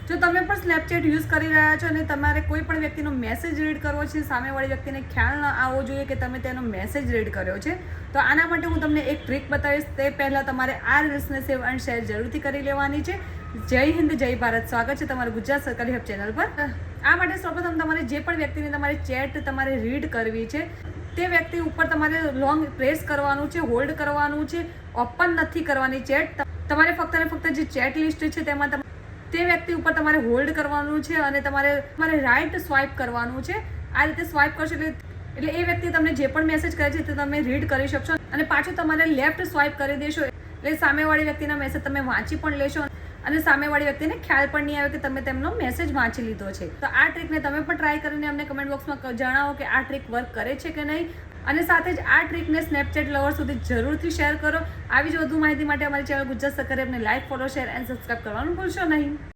જો તમે પણ સ્નેપચેટ યુઝ કરી રહ્યા છો અને તમારે કોઈ પણ વ્યક્તિનો મેસેજ રીડ કરવો છે, સામેવાળી વ્યક્તિને ખ્યાલ ન આવવો જોઈએ કે તમે તેનો મેસેજ રીડ કર્યો છે, તો આના માટે હું તમને એક ટ્રીક બતાવીશ. તે પહેલાં તમારે આ રીલ્સને સેવ અને શેર જરૂરથી કરી લેવાની છે. જય હિન્દ, જય ભારત. સ્વાગત છે તમારું ગુજરાત સરકારી હબ ચેનલ પર. આ માટે સૌપ્રથમ તમારે જે પણ વ્યક્તિને તમારી ચેટ તમારે રીડ કરવી છે તે વ્યક્તિ ઉપર તમારે લોંગ પ્રેસ કરવાનું છે, હોલ્ડ કરવાનું છે. ઓપન નથી કરવાની ચેટ. તમારે ફક્ત ને ફક્ત જે ચેટ લિસ્ટ છે તેમાં તે વ્યક્તિ ઉપર તમારે હોલ્ડ કરવાનું છે અને તમારે રાઈટ સ્વાઇપ કરવાનું છે. આ રીતે સ્વાઇપ કરશો એટલે એ વ્યક્તિ તમને જે પણ મેસેજ કરે છે તે તમે રીડ કરી શકશો. અને પાછું તમારે લેફ્ટ સ્વાઇપ કરી દેશો એટલે સામેવાળી વ્યક્તિના મેસેજ તમે વાંચી પણ લેશો અને સામેવાળી વ્યક્તિને ખ્યાલ પણ નહીં આવે કે તમે તેમનો મેસેજ વાંચી લીધો છે. તો આ ટ્રીકને તમે પણ ટ્રાય કરીને અમને કમેન્ટ બોક્સમાં જણાવો કે આ ટ્રીક વર્ક કરે છે કે નહીં. અને સાથે જ આ ટ્રીકને સ્નેપચેટ લવર સુધી જરૂરથી શેર કરો. આવી જ વધુ માહિતી માટે અમારી ચેનલ ગુજરાત સરકારી હબને like, follow, share and subscribe કરવાનું ભૂલશો નહીં.